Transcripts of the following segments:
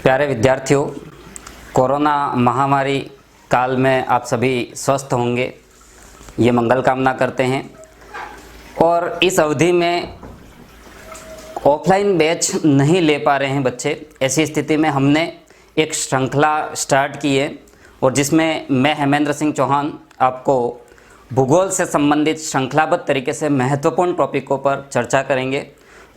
प्यारे विद्यार्थियों, कोरोना महामारी काल में आप सभी स्वस्थ होंगे, ये मंगल कामना करते हैं। और इस अवधि में ऑफलाइन बैच नहीं ले पा रहे हैं बच्चे, ऐसी स्थिति में हमने एक श्रृंखला स्टार्ट की है और जिसमें मैं हेमेंद्र सिंह चौहान आपको भूगोल से संबंधित श्रृंखलाबद्ध तरीके से महत्वपूर्ण टॉपिकों पर चर्चा करेंगे।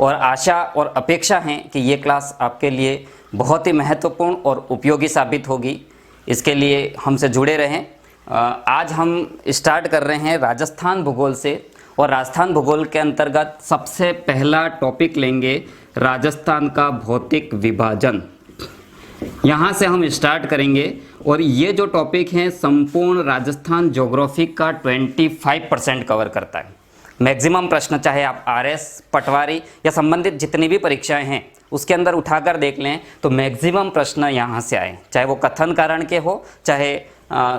और आशा और अपेक्षा है कि ये क्लास आपके लिए बहुत ही महत्वपूर्ण और उपयोगी साबित होगी। इसके लिए हमसे जुड़े रहें। आज हम स्टार्ट कर रहे हैं राजस्थान भूगोल से और राजस्थान भूगोल के अंतर्गत सबसे पहला टॉपिक लेंगे राजस्थान का भौतिक विभाजन। यहाँ से हम स्टार्ट करेंगे और ये जो टॉपिक है संपूर्ण राजस्थान ज्योग्राफी का 25% कवर करता है। मैक्सिमम प्रश्न चाहे आप आरएस, पटवारी या संबंधित जितनी भी परीक्षाएं हैं उसके अंदर उठाकर देख लें तो मैक्सिमम प्रश्न यहाँ से आए, चाहे वो कथन कारण के हो चाहे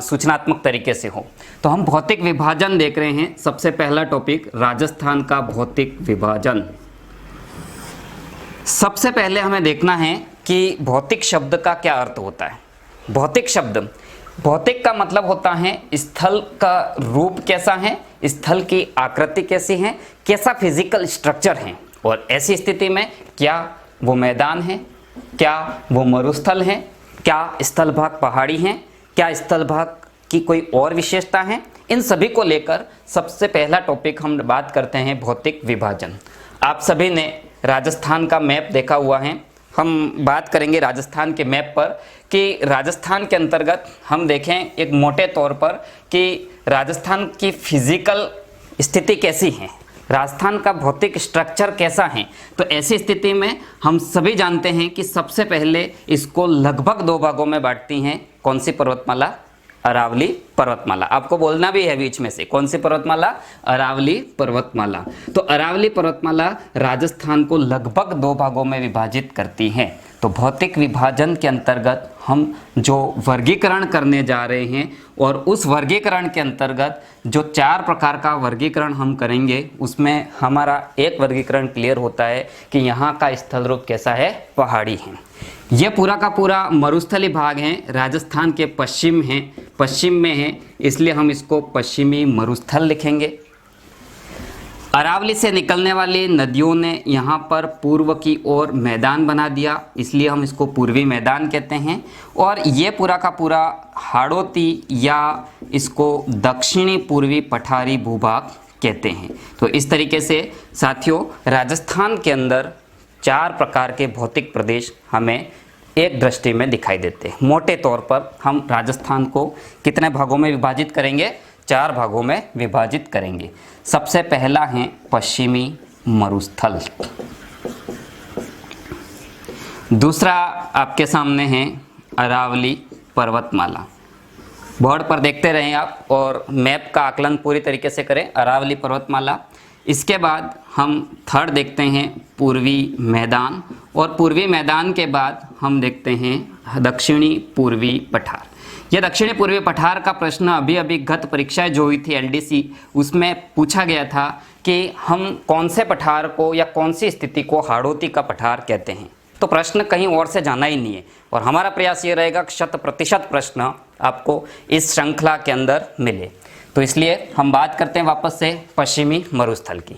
सूचनात्मक तरीके से हो। तो हम भौतिक विभाजन देख रहे हैं। सबसे पहला टॉपिक राजस्थान का भौतिक विभाजन। सबसे पहले हमें देखना है कि भौतिक शब्द का क्या अर्थ होता है। भौतिक शब्द, भौतिक का मतलब होता है स्थल का रूप कैसा है, स्थल की आकृति कैसी है, कैसा फिजिकल स्ट्रक्चर है। और ऐसी स्थिति में क्या वो मैदान है, क्या वो मरुस्थल है, क्या स्थल भाग पहाड़ी हैं, क्या स्थल भाग की कोई और विशेषता है। इन सभी को लेकर सबसे पहला टॉपिक हम बात करते हैं भौतिक विभाजन। आप सभी ने राजस्थान का मैप देखा हुआ है। हम बात करेंगे राजस्थान के मैप पर कि राजस्थान के अंतर्गत हम देखें एक मोटे तौर पर कि राजस्थान की फिजिकल स्थिति कैसी है, राजस्थान का भौतिक स्ट्रक्चर कैसा है। तो ऐसी स्थिति में हम सभी जानते हैं कि सबसे पहले इसको लगभग दो भागों में बांटती हैं। कौन सी पर्वतमाला? अरावली पर्वतमाला। आपको बोलना भी है बीच में से, कौन सी पर्वतमाला? अरावली पर्वतमाला। तो अरावली पर्वतमाला राजस्थान को लगभग दो भागों में विभाजित करती है। तो भौतिक विभाजन के अंतर्गत हम जो वर्गीकरण करने जा रहे हैं और उस वर्गीकरण के अंतर्गत जो 4 प्रकार का वर्गीकरण हम करेंगे उसमें हमारा एक वर्गीकरण क्लियर होता है कि यहाँ का स्थल रूप कैसा है, पहाड़ी है। ये पूरा का पूरा मरुस्थली भाग है, राजस्थान के पश्चिम में है, इसलिए हम इसको पश्चिमी मरुस्थल लिखेंगे। अरावली से निकलने वाली नदियों ने यहाँ पर पूर्व की ओर मैदान बना दिया, इसलिए हम इसको पूर्वी मैदान कहते हैं। और ये पूरा का पूरा हाड़ौती या इसको दक्षिणी पूर्वी पठारी भूभाग कहते हैं। तो इस तरीके से साथियों राजस्थान के अंदर 4 प्रकार के भौतिक प्रदेश हमें एक दृष्टि में दिखाई देते हैं। मोटे तौर पर हम राजस्थान को कितने भागों में विभाजित करेंगे? 4 भागों में विभाजित करेंगे। सबसे पहला है पश्चिमी मरुस्थल। दूसरा आपके सामने है अरावली पर्वतमाला। बोर्ड पर देखते रहें आप और मैप का आकलन पूरी तरीके से करें। अरावली पर्वतमाला। इसके बाद हम थर्ड देखते हैं पूर्वी मैदान और पूर्वी मैदान के बाद हम देखते हैं दक्षिणी पूर्वी पठार। यह दक्षिणी पूर्वी पठार का प्रश्न अभी गत परीक्षाएं जो हुई थी एलडीसी उसमें पूछा गया था कि हम कौन से पठार को या कौन सी स्थिति को हाड़ौती का पठार कहते हैं। तो प्रश्न कहीं और से जाना ही नहीं है और हमारा प्रयास ये रहेगा 100% प्रश्न आपको इस श्रृंखला के अंदर मिले। तो इसलिए हम बात करते हैं वापस से पश्चिमी मरुस्थल की।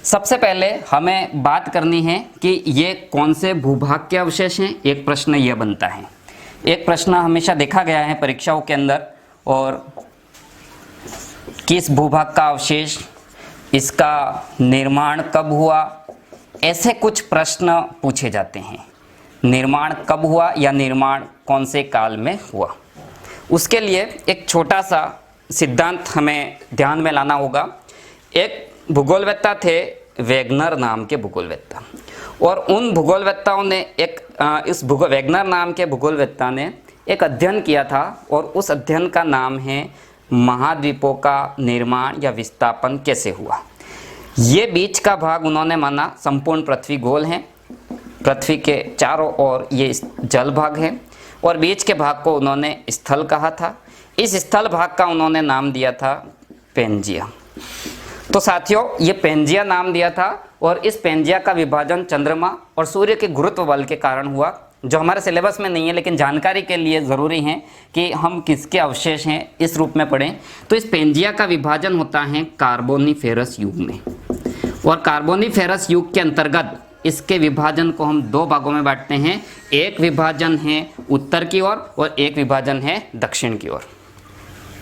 सबसे पहले हमें बात करनी है कि ये कौन से भूभाग के अवशेष हैं। एक प्रश्न यह बनता है, एक प्रश्न हमेशा देखा गया है परीक्षाओं के अंदर, और किस भूभाग का अवशेष, इसका निर्माण कब हुआ, ऐसे कुछ प्रश्न पूछे जाते हैं। निर्माण कब हुआ या निर्माण कौन से काल में हुआ, उसके लिए एक छोटा सा सिद्धांत हमें ध्यान में लाना होगा। एक भूगोलवेत्ता थे वेगनर नाम के भूगोलवेत्ता, और उन भूगोलवेत्ताओं ने वेगनर नाम के भूगोलवेत्ता ने एक अध्ययन किया था और उस अध्ययन का नाम है महाद्वीपों का निर्माण या विस्थापन कैसे हुआ। ये बीच का भाग उन्होंने माना संपूर्ण पृथ्वी गोल है, पृथ्वी के चारों ओर ये जल भाग है, और बीच के भाग को उन्होंने स्थल कहा था। इस स्थल भाग का उन्होंने नाम दिया था पेंजिया। तो साथियों ये पेंजिया नाम दिया था और इस पेंजिया का विभाजन चंद्रमा और सूर्य के गुरुत्व बल के कारण हुआ, जो हमारे सिलेबस में नहीं है लेकिन जानकारी के लिए ज़रूरी है कि हम किसके अवशेष हैं इस रूप में पढ़ें। तो इस पेंजिया का विभाजन होता है कार्बोनिफेरस युग में, और कार्बोनिफेरस युग के अंतर्गत इसके विभाजन को हम दो भागों में बांटते हैं। एक विभाजन है उत्तर की ओर और एक विभाजन है दक्षिण की ओर।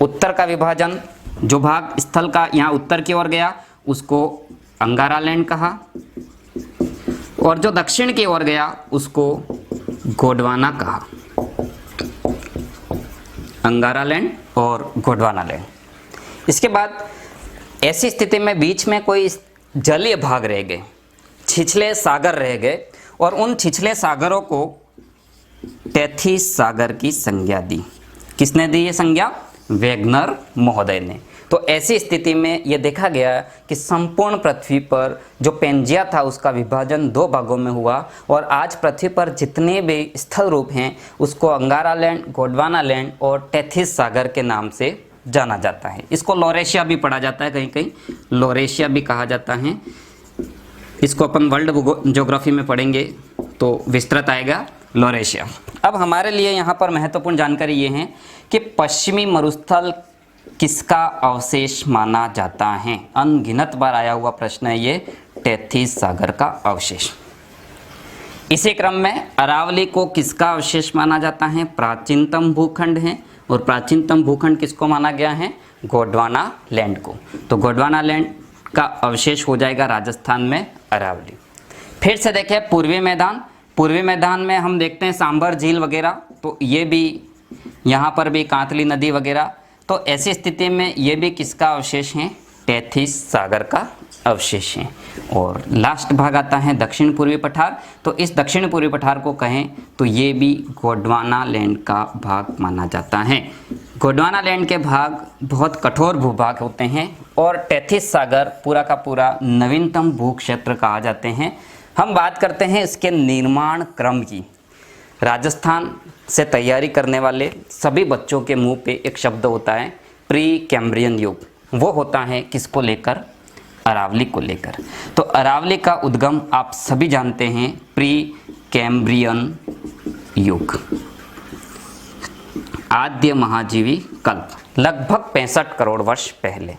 उत्तर का विभाजन, जो भाग स्थल का यहाँ उत्तर की ओर गया उसको अंगारा लैंड कहा, और जो दक्षिण की ओर गया उसको गोंडवाना कहा। अंगारा लैंड और गोंडवाना लैंड। इसके बाद ऐसी स्थिति में बीच में कोई जलीय भाग रह गए, छिछले सागर रह गए, और उन छिछले सागरों को टेथिस सागर की संज्ञा दी। किसने दी ये संज्ञा? वेगनर महोदय ने। तो ऐसी स्थिति में यह देखा गया कि संपूर्ण पृथ्वी पर जो पेंजिया था उसका विभाजन दो भागों में हुआ, और आज पृथ्वी पर जितने भी स्थल रूप हैं उसको अंगारा लैंड, गोंडवाना लैंड और टेथिस सागर के नाम से जाना जाता है। इसको लॉरेशिया भी पढ़ा जाता है, कहीं कहीं लॉरेशिया भी कहा जाता है। इसको अपन वर्ल्ड ज्योग्राफी में पढ़ेंगे तो विस्तृत आएगा लॉरेशिया। अब हमारे लिए यहाँ पर महत्वपूर्ण जानकारी ये है कि पश्चिमी मरुस्थल किसका अवशेष माना जाता है। अनगिनत बार आया हुआ प्रश्न है ये, टेथिस सागर का अवशेष। इसी क्रम में अरावली को किसका अवशेष माना जाता है? प्राचीनतम भूखंड है, और प्राचीनतम भूखंड किसको माना गया है? गोंडवाना लैंड को। तो गोंडवाना लैंड का अवशेष हो जाएगा राजस्थान में अरावली। फिर से देखें पूर्वी मैदान। पूर्वी मैदान में हम देखते हैं सांभर झील वगैरह, तो ये भी यहाँ पर भी कांतली नदी वगैरह। तो ऐसी स्थिति में ये भी किसका अवशेष है? टेथिस सागर का अवशेष है। और लास्ट भाग आता है दक्षिण पूर्वी पठार। तो इस दक्षिण पूर्वी पठार को कहें तो ये भी गोंडवाना लैंड का भाग माना जाता है। गोंडवाना लैंड के भाग बहुत कठोर भूभाग होते हैं, और टेथिस सागर पूरा का पूरा नवीनतम भू क्षेत्र कहा जाते हैं। हम बात करते हैं इसके निर्माण क्रम की। राजस्थान से तैयारी करने वाले सभी बच्चों के मुंह पे एक शब्द होता है प्री कैम्ब्रियन युग। वो होता है किसको लेकर? अरावली को लेकर। तो अरावली का उद्गम आप सभी जानते हैं, प्री कैम्ब्रियन युग, आद्य महाजीवी कल्प, लगभग 65 करोड़ वर्ष पहले।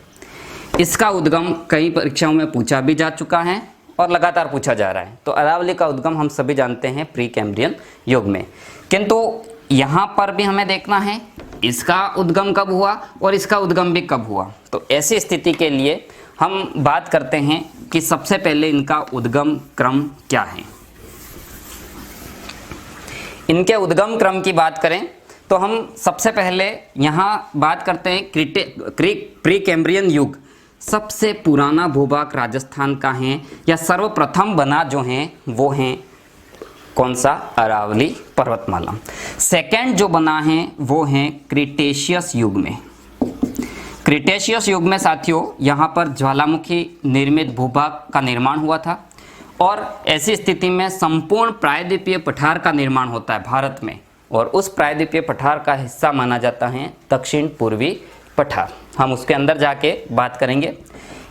इसका उद्गम कई परीक्षाओं में पूछा भी जा चुका है और लगातार पूछा जा रहा है। तो अरावली का उद्गम हम सभी जानते हैं प्री कैम्ब्रियन युग में, किंतु यहाँ पर भी हमें देखना है इसका उद्गम कब हुआ और इसका उद्गम भी कब हुआ। तो ऐसी स्थिति के लिए हम बात करते हैं कि सबसे पहले इनका उद्गम क्रम क्या है। इनके उद्गम क्रम की बात करें तो हम सबसे पहले यहाँ बात करते हैं प्री कैम्ब्रियन युग। सबसे पुराना भूभाग राजस्थान का है, या सर्वप्रथम बना जो है वो है कौन सा? अरावली पर्वतमाला। सेकंड जो बना है वो है क्रिटेशियस युग में। क्रिटेशियस युग में साथियों यहाँ पर ज्वालामुखी निर्मित भूभाग का निर्माण हुआ था, और ऐसी स्थिति में संपूर्ण प्रायद्वीपीय पठार का निर्माण होता है भारत में, और उस प्रायद्वीपीय पठार का हिस्सा माना जाता है दक्षिण पूर्वी पठार। हम उसके अंदर जाके बात करेंगे।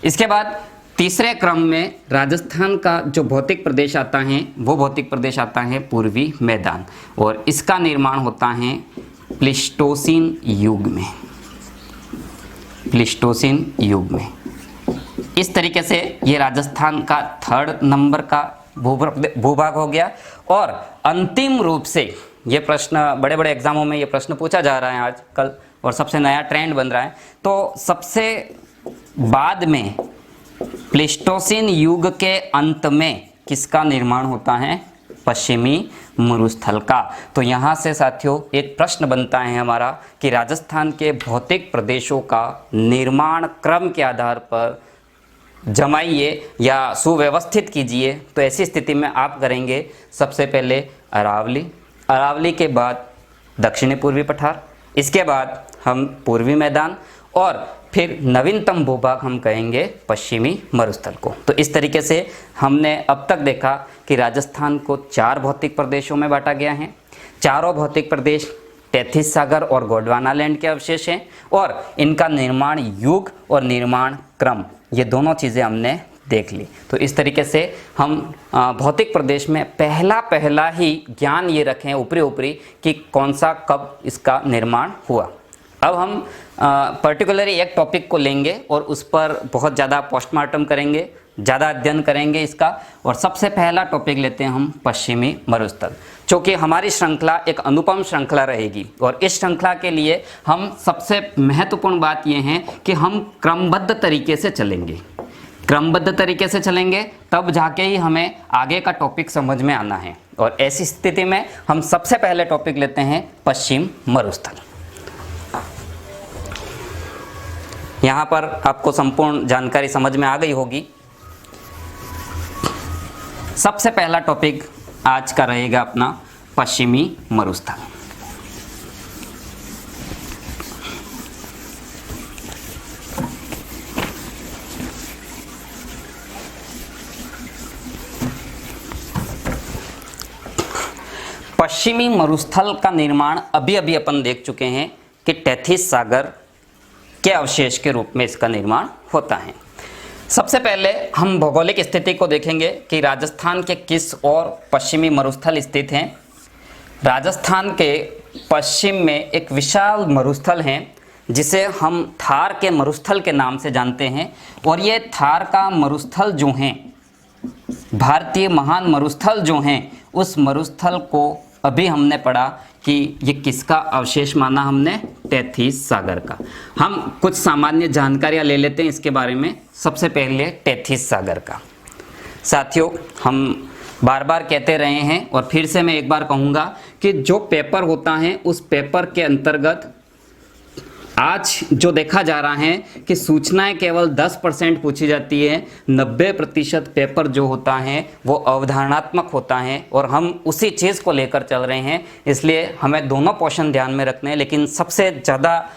इसके बाद तीसरे क्रम में राजस्थान का जो भौतिक प्रदेश आता है वो भौतिक प्रदेश आता है पूर्वी मैदान, और इसका निर्माण होता है प्लीस्टोसीन युग में। प्लीस्टोसीन युग में इस तरीके से ये राजस्थान का 3rd नंबर का भूभाग हो गया। और अंतिम रूप से ये प्रश्न बड़े बड़े एग्जामों में ये प्रश्न पूछा जा रहा है आजकल, और सबसे नया ट्रेंड बन रहा है। तो सबसे बाद में प्लीस्टोसीन युग के अंत में किसका निर्माण होता है? पश्चिमी मरुस्थल का। तो यहाँ से साथियों एक प्रश्न बनता है हमारा कि राजस्थान के भौतिक प्रदेशों का निर्माण क्रम के आधार पर जमाइए या सुव्यवस्थित कीजिए। तो ऐसी स्थिति में आप करेंगे सबसे पहले अरावली, अरावली के बाद दक्षिणी पूर्वी पठार, इसके बाद हम पूर्वी मैदान, और फिर नवीनतम भूभाग हम कहेंगे पश्चिमी मरुस्थल को। तो इस तरीके से हमने अब तक देखा कि राजस्थान को 4 भौतिक प्रदेशों में बांटा गया है। चारों भौतिक प्रदेश टेथिस सागर और गोंडवाना लैंड के अवशेष हैं, और इनका निर्माण युग और निर्माण क्रम ये दोनों चीज़ें हमने देख ली। तो इस तरीके से हम भौतिक प्रदेश में पहला ही ज्ञान ये रखें ऊपरी कि कौन सा कब इसका निर्माण हुआ। अब हम पर्टिकुलरली एक टॉपिक को लेंगे और उस पर बहुत ज़्यादा पोस्टमार्टम करेंगे, ज़्यादा अध्ययन करेंगे इसका। और सबसे पहला टॉपिक लेते हैं हम पश्चिमी मरुस्थल, क्योंकि हमारी श्रृंखला एक अनुपम श्रृंखला रहेगी। और इस श्रृंखला के लिए हम सबसे महत्वपूर्ण बात यह है कि हम क्रमबद्ध तरीके से चलेंगे, क्रमबद्ध तरीके से चलेंगे, तब जाके ही हमें आगे का टॉपिक समझ में आना है। और ऐसी स्थिति में हम सबसे पहले टॉपिक लेते हैं पश्चिम मरुस्थल। यहाँ पर आपको संपूर्ण जानकारी समझ में आ गई होगी। सबसे पहला टॉपिक आज का रहेगा अपना पश्चिमी मरुस्थल। पश्चिमी मरुस्थल का निर्माण अभी अपन देख चुके हैं कि टेथिस सागर के अवशेष के रूप में इसका निर्माण होता है। सबसे पहले हम भौगोलिक स्थिति को देखेंगे कि राजस्थान के किस और पश्चिमी मरुस्थल स्थित हैं। राजस्थान के पश्चिम में एक विशाल मरुस्थल है जिसे हम थार के मरुस्थल के नाम से जानते हैं। और ये थार का मरुस्थल जो हैं, भारतीय महान मरुस्थल जो हैं, उस मरुस्थल को अभी हमने पढ़ा कि ये किसका अवशेष माना हमने, टेथिस सागर का। हम कुछ सामान्य जानकारियाँ ले लेते हैं इसके बारे में। सबसे पहले टेथिस सागर का। साथियों, हम बार बार कहते रहे हैं और फिर से मैं एक बार कहूँगा कि जो पेपर होता है उस पेपर के अंतर्गत आज जो देखा जा रहा है कि सूचनाएं केवल 10% पूछी जाती है, 90% पेपर जो होता है वो अवधारणात्मक होता है और हम उसी चीज़ को लेकर चल रहे हैं। इसलिए हमें दोनों पोर्शन ध्यान में रखने हैं, लेकिन सबसे ज़्यादा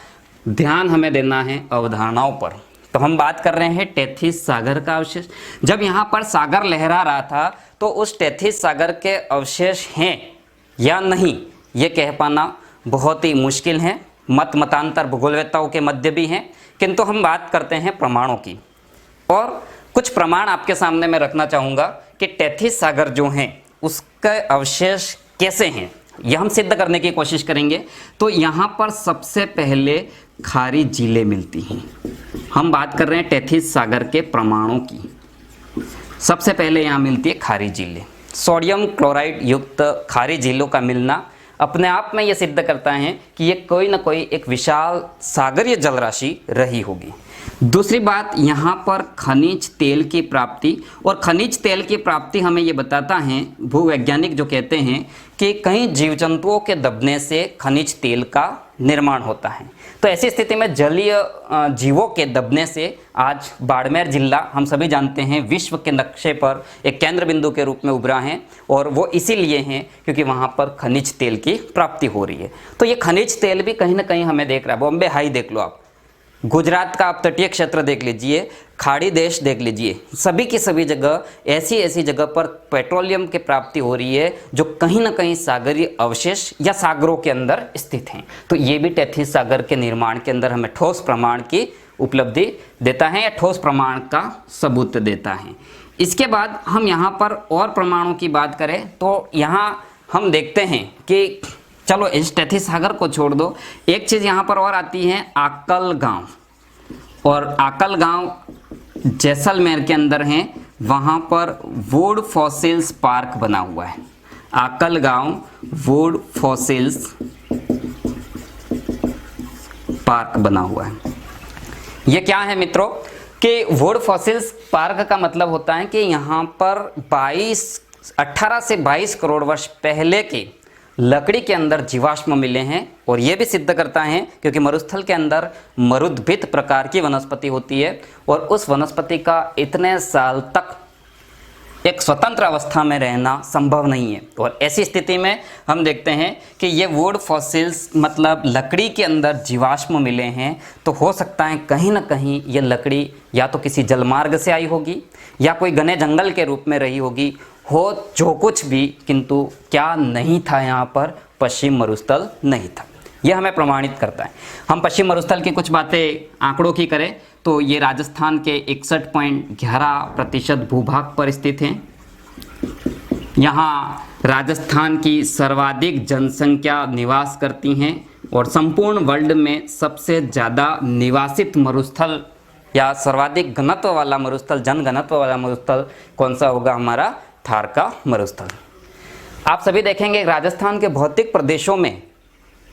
ध्यान हमें देना है अवधारणाओं पर। तो हम बात कर रहे हैं टेथिस सागर का अवशेष। जब यहाँ पर सागर लहरा रहा था तो उस टेथिस सागर के अवशेष हैं या नहीं ये कह पाना बहुत ही मुश्किल है। मतांतर भूगोलवेत्ताओं के मध्य भी हैं, किंतु हम बात करते हैं प्रमाणों की। और कुछ प्रमाण आपके सामने मैं रखना चाहूँगा कि टेथिस सागर जो हैं उसके अवशेष कैसे हैं, यह हम सिद्ध करने की कोशिश करेंगे। तो यहाँ पर सबसे पहले खारी झीलें मिलती हैं। हम बात कर रहे हैं टेथिस सागर के प्रमाणों की। सबसे पहले यहाँ मिलती है खारी झीलें। सोडियम क्लोराइड युक्त खारी झीलों का मिलना अपने आप में यह सिद्ध करता है कि ये कोई ना कोई एक विशाल सागरीय जल राशि रही होगी। दूसरी बात, यहाँ पर खनिज तेल की प्राप्ति, और खनिज तेल की प्राप्ति हमें ये बताता है, भूवैज्ञानिक जो कहते हैं कि कई जीव जंतुओं के दबने से खनिज तेल का निर्माण होता है। तो ऐसी स्थिति में जलीय जीवों के दबने से आज बाड़मेर जिला हम सभी जानते हैं विश्व के नक्शे पर एक केंद्र बिंदु के रूप में उभरा है। और वो इसीलिए हैं क्योंकि वहाँ पर खनिज तेल की प्राप्ति हो रही है। तो ये खनिज तेल भी कहीं ना कहीं हमें देख रहा है। बॉम्बे हाई देख लो आप, गुजरात का आप तटीय क्षेत्र देख लीजिए, खाड़ी देश देख लीजिए, सभी की सभी जगह ऐसी जगह पर पेट्रोलियम की प्राप्ति हो रही है जो कहीं ना कहीं सागरीय अवशेष या सागरों के अंदर स्थित हैं। तो ये भी टेथिस सागर के निर्माण के अंदर हमें ठोस प्रमाण की उपलब्धि देता है या ठोस प्रमाण का सबूत देता है। इसके बाद हम यहाँ पर और प्रमाणों की बात करें तो यहाँ हम देखते हैं कि चलो इस टेथिस सागर को छोड़ दो, एक चीज़ यहाँ पर और आती है आकल गांव। और आकल गांव जैसलमेर के अंदर है, वहाँ पर वुड फॉसिल्स पार्क बना हुआ है। आकल गांव वुड फॉसिल्स पार्क बना हुआ है। ये क्या है मित्रों कि वुड फॉसिल्स पार्क का मतलब होता है कि यहाँ पर 18 से 22 करोड़ वर्ष पहले की लकड़ी के अंदर जीवाश्म मिले हैं। और ये भी सिद्ध करता है क्योंकि मरुस्थल के अंदर मरुद्भिद प्रकार की वनस्पति होती है और उस वनस्पति का इतने साल तक एक स्वतंत्र अवस्था में रहना संभव नहीं है। और ऐसी स्थिति में हम देखते हैं कि ये वुड फॉसिल्स मतलब लकड़ी के अंदर जीवाश्म मिले हैं। तो हो सकता है कहीं ना कहीं ये लकड़ी या तो किसी जलमार्ग से आई होगी या कोई घने जंगल के रूप में रही होगी, हो जो कुछ भी, किंतु क्या नहीं था यहाँ पर, पश्चिम मरुस्थल नहीं था। यह हमें प्रमाणित करता है। हम पश्चिम मरुस्थल की कुछ बातें आंकड़ों की करें तो ये राजस्थान के 61.11% भूभाग पर स्थित हैं। यहाँ राजस्थान की सर्वाधिक जनसंख्या निवास करती हैं और संपूर्ण वर्ल्ड में सबसे ज़्यादा निवासित मरुस्थल या सर्वाधिक घनत्व वाला मरुस्थल, जनघनत्व वाला मरुस्थल कौन सा होगा? हमारा थार का मरुस्थल। आप सभी देखेंगे राजस्थान के भौतिक प्रदेशों में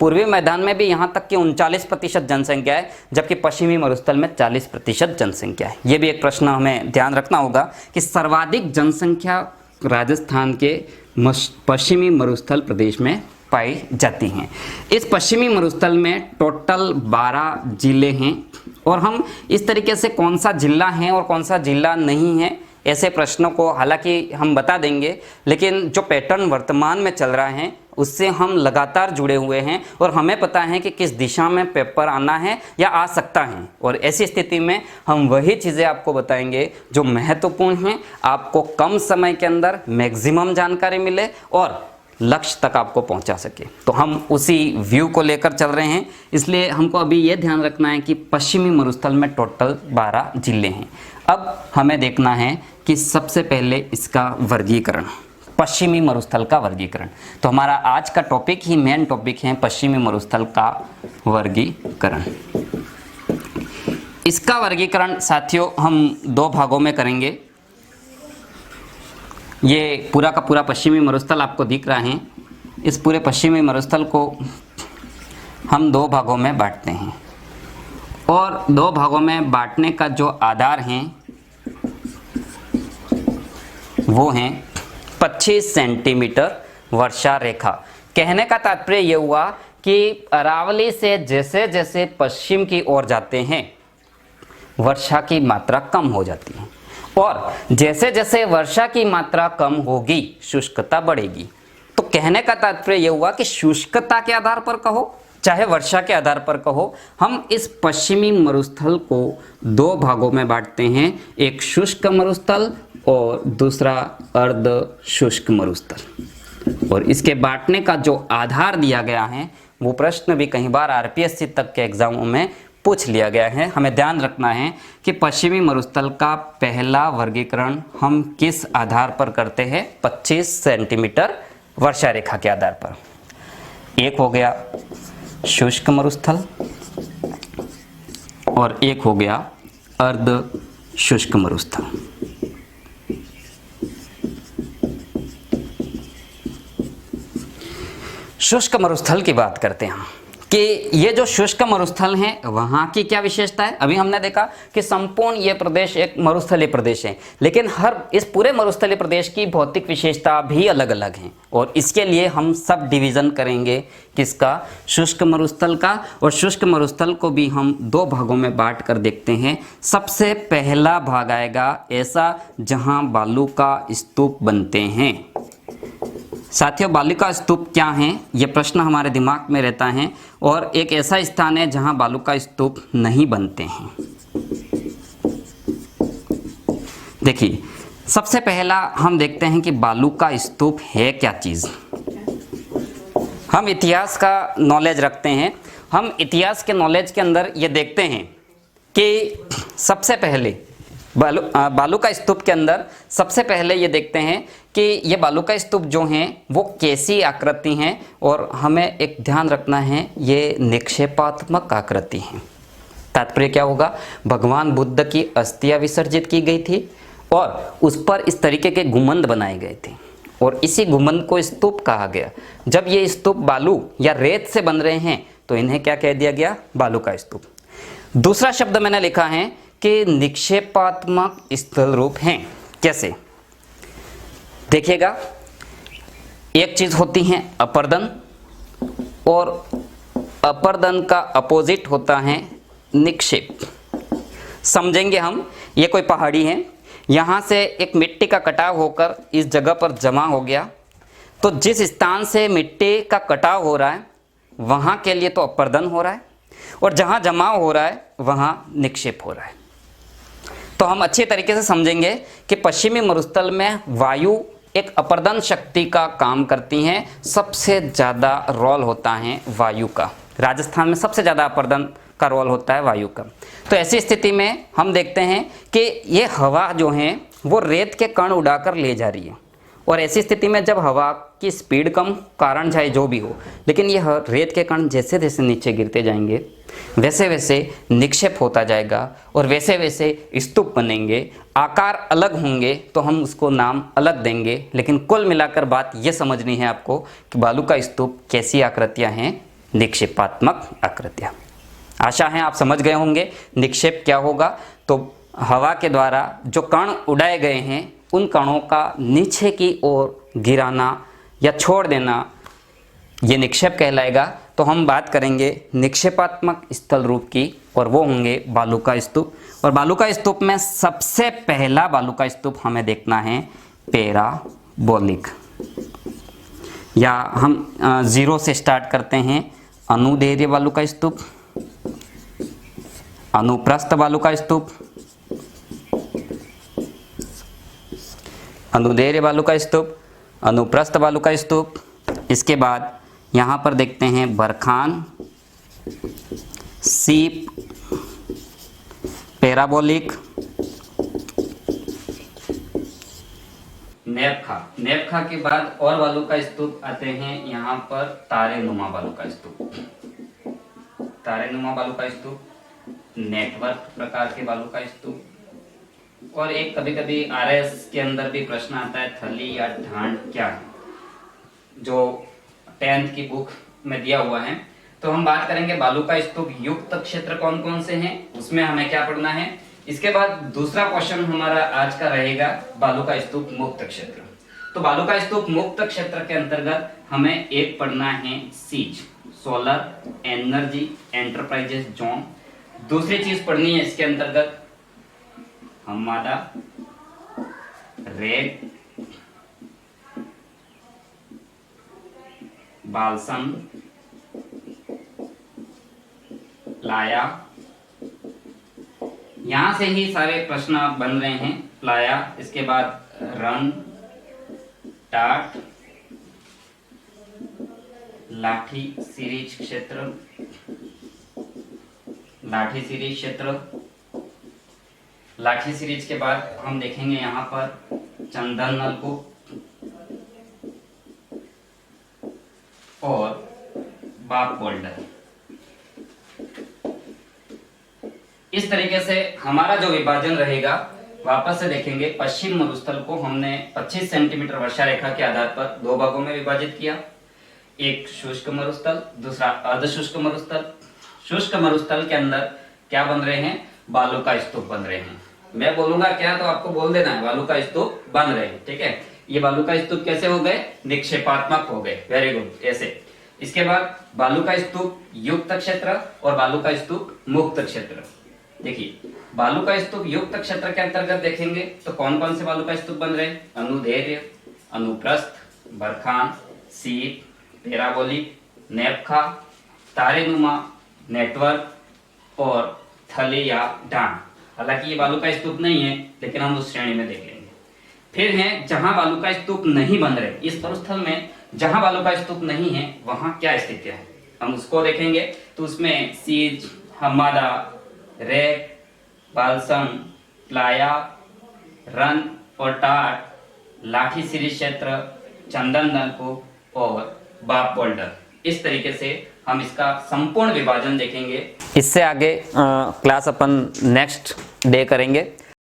पूर्वी मैदान में भी यहाँ तक कि 39% जनसंख्या है, जबकि पश्चिमी मरुस्थल में 40% जनसंख्या है। ये भी एक प्रश्न हमें ध्यान रखना होगा कि सर्वाधिक जनसंख्या राजस्थान के पश्चिमी मरुस्थल प्रदेश में पाई जाती हैं। इस पश्चिमी मरुस्थल में टोटल 12 जिले हैं और हम इस तरीके से कौन सा जिला है और कौन सा जिला नहीं है ऐसे प्रश्नों को हालांकि हम बता देंगे, लेकिन जो पैटर्न वर्तमान में चल रहा है उससे हम लगातार जुड़े हुए हैं और हमें पता है कि किस दिशा में पेपर आना है या आ सकता है। और ऐसी स्थिति में हम वही चीज़ें आपको बताएंगे जो महत्वपूर्ण हैं, आपको कम समय के अंदर मैक्सिमम जानकारी मिले और लक्ष्य तक आपको पहुंचा सके। तो हम उसी व्यू को लेकर चल रहे हैं, इसलिए हमको अभी ये ध्यान रखना है कि पश्चिमी मरुस्थल में टोटल 12 जिले हैं। अब हमें देखना है कि सबसे पहले इसका वर्गीकरण, पश्चिमी मरुस्थल का वर्गीकरण। तो हमारा आज का टॉपिक ही मेन टॉपिक है पश्चिमी मरुस्थल का वर्गीकरण। इसका वर्गीकरण साथियों हम 2 भागों में करेंगे। ये पूरा का पूरा पश्चिमी मरुस्थल आपको दिख रहा है। इस पूरे पश्चिमी मरुस्थल को हम 2 भागों में बांटते हैं और 2 भागों में बांटने का जो आधार है वो है 25 सेंटीमीटर वर्षा रेखा। कहने का तात्पर्य ये हुआ कि अरावली से जैसे जैसे पश्चिम की ओर जाते हैं वर्षा की मात्रा कम हो जाती है और जैसे जैसे वर्षा की मात्रा कम होगी शुष्कता बढ़ेगी। तो कहने का तात्पर्य यह हुआ कि शुष्कता के आधार पर कहो चाहे वर्षा के आधार पर कहो, हम इस पश्चिमी मरुस्थल को 2 भागों में बांटते हैं, एक शुष्क मरुस्थल और दूसरा अर्ध शुष्क मरुस्थल। और इसके बांटने का जो आधार दिया गया है वो प्रश्न भी कई बार आरपीएससी तक के एग्जामों में पूछ लिया गया है। हमें ध्यान रखना है कि पश्चिमी मरुस्थल का पहला वर्गीकरण हम किस आधार पर करते हैं? 25 सेंटीमीटर वर्षा रेखा के आधार पर। एक हो गया शुष्क मरुस्थल और एक हो गया अर्ध शुष्क मरुस्थल। शुष्क मरुस्थल की बात करते हैं हम कि ये जो शुष्क मरुस्थल हैं वहाँ की क्या विशेषता है। अभी हमने देखा कि संपूर्ण ये प्रदेश एक मरुस्थलीय प्रदेश है, लेकिन हर इस पूरे मरुस्थलीय प्रदेश की भौतिक विशेषता भी अलग अलग हैं और इसके लिए हम सब डिवीज़न करेंगे किसका? शुष्क मरुस्थल का। और शुष्क मरुस्थल को भी हम 2 भागों में बांट कर देखते हैं। सबसे पहला भाग आएगा ऐसा जहाँ बालू का स्तूप बनते हैं। साथियों बालू का स्तूप क्या है ये प्रश्न हमारे दिमाग में रहता है और एक ऐसा स्थान है जहां बालू का स्तूप नहीं बनते हैं। देखिए सबसे पहला हम देखते हैं कि बालू का स्तूप है क्या चीज़। हम इतिहास का नॉलेज रखते हैं। हम इतिहास के नॉलेज के अंदर ये देखते हैं कि सबसे पहले बालू का स्तूप के अंदर सबसे पहले ये देखते हैं कि ये बालू का स्तूप जो हैं वो कैसी आकृति हैं और हमें एक ध्यान रखना है ये निक्षेपात्मक आकृति है। तात्पर्य क्या होगा? भगवान बुद्ध की अस्थियां विसर्जित की गई थी और उस पर इस तरीके के गुंबद बनाए गए थे और इसी गुंबद को स्तूप कहा गया। जब ये स्तूप बालू या रेत से बन रहे हैं तो इन्हें क्या कह दिया गया? बालू का स्तूप। दूसरा शब्द मैंने लिखा है कि निक्षेपात्मक स्थल रूप हैं। कैसे? देखिएगा, एक चीज होती है अपर्दन और अपर्दन का अपोजिट होता है निक्षेप। समझेंगे हम, ये कोई पहाड़ी है, यहाँ से एक मिट्टी का कटाव होकर इस जगह पर जमा हो गया, तो जिस स्थान से मिट्टी का कटाव हो रहा है वहाँ के लिए तो अपर्दन हो रहा है और जहाँ जमाव हो रहा है वहाँ निक्षेप हो रहा है। तो हम अच्छे तरीके से समझेंगे कि पश्चिमी मरुस्थल में वायु एक अपर्दन शक्ति का काम करती हैं। सबसे ज़्यादा रोल होता है वायु का। राजस्थान में सबसे ज़्यादा अपर्दन का रोल होता है वायु का। तो ऐसी स्थिति में हम देखते हैं कि ये हवा जो है वो रेत के कण उड़ाकर ले जा रही है, और ऐसी स्थिति में जब हवा की स्पीड कम, कारण चाहे जो भी हो, लेकिन यह रेत के कण जैसे जैसे नीचे गिरते जाएंगे वैसे वैसे निक्षेप होता जाएगा, और वैसे वैसे स्तूप बनेंगे। आकार अलग होंगे तो हम उसको नाम अलग देंगे, लेकिन कुल मिलाकर बात ये समझनी है आपको कि बालू का स्तूप कैसी आकृतियाँ हैं, निक्षेपात्मक आकृतियाँ। आशा है आप समझ गए होंगे निक्षेप क्या होगा। तो हवा के द्वारा जो कण उड़ाए गए हैं उन कणों का नीचे की ओर गिराना या छोड़ देना, ये निक्षेप कहलाएगा। तो हम बात करेंगे निक्षेपात्मक स्थल रूप की, और वो होंगे बालू का स्तूप। और बालू का स्तूप में सबसे पहला बालू का स्तूप हमें देखना है पैराबोलिक, या हम 0 से स्टार्ट करते हैं। अनुदैर्घ्य बालू का स्तूप, अनुप्रस्थ बालू का स्तूप, अनुदैर्घ्य बालू का स्तूप, अनुप्रस्थ बालू का स्तूप। इसके बाद यहाँ पर देखते हैं बरखान, सीप, पैराबोलिक, नेपखा। नेपखा के बाद और बालू का स्तूप आते हैं यहाँ पर तारेनुमा बालू का स्तूप, तारेनुमा बालू का स्तूप, नेटवर्क प्रकार के बालू का स्तूप। और एक कभी कभी आरएस के अंदर भी प्रश्न आता है थली या ढांड क्या है, जो 10th की बुक में दिया हुआ है। तो हम बात करेंगे बालू का स्तूप युक्त क्षेत्र कौन कौन से हैं, उसमें हमें क्या पढ़ना है। इसके बाद दूसरा क्वेश्चन हमारा आज का रहेगा बालू का स्तूप मुक्त क्षेत्र। तो बालू का स्तूप मुक्त क्षेत्र के अंतर्गत हमें एक पढ़ना है सीज, सोलर एनर्जी एंटरप्राइजेस जोन। दूसरी चीज पढ़नी है इसके अंतर्गत हमारा रेड, बालसम, प्लाया। यहां से ही सारे प्रश्न बन रहे हैं। प्लाया, इसके बाद रन, टाट, लाठी सीरीज क्षेत्र, लाठी सीरीज क्षेत्र। लाठी सीरीज के बाद हम देखेंगे यहाँ पर चंदन नलकूप और बाप बोल्डर। इस तरीके से हमारा जो विभाजन रहेगा, वापस से देखेंगे। पश्चिम मरुस्थल को हमने 25 सेंटीमीटर वर्षा रेखा के आधार पर 2 भागों में विभाजित किया, एक शुष्क मरुस्थल, दूसरा अर्ध शुष्क मरुस्थल। शुष्क मरुस्थल के अंदर क्या बन रहे हैं, बालू का स्तूप बन रहे हैं। मैं बोलूंगा क्या तो आपको बोल देना है बालू का स्तूप बन रहे हैं, ठीक है। ये बालू का स्तूप कैसे हो गए, निक्षेपात्मक हो गए, वेरी गुड, ऐसे। इसके बाद बालू का स्तूप युक्त क्षेत्र और बालू का स्तूप मुक्त क्षेत्र। देखिए बालू का स्तूप युक्त क्षेत्र के अंतर्गत देखेंगे तो कौन कौन से बालू का स्तूप बन रहे हैं, अनुदैर्घ्य, अनुप्रस्थ, बरखान, सीप, पैराबोलिक, नेपखा, तारेनुमा, नेटवर्क और थली या डांड। हालांकि ये बालू का स्तूप नहीं है, लेकिन हम उस श्रेणी में देख लेंगे। फिर है जहां बालू का स्तूप नहीं बन रहे, इस मरुस्थल में जहां बालू का स्तूप नहीं है वहां क्या स्थितियां है, हम उसको देखेंगे। तो उसमें सीज, हमादा, रेक, बालसम, प्लाया, रन और टाट, लाठी सीरीज क्षेत्र, चंदन नलकूप और बाप बोल्डर। इस तरीके से हम इसका संपूर्ण विभाजन देखेंगे। इससे आगे क्लास अपन नेक्स्ट डे करेंगे।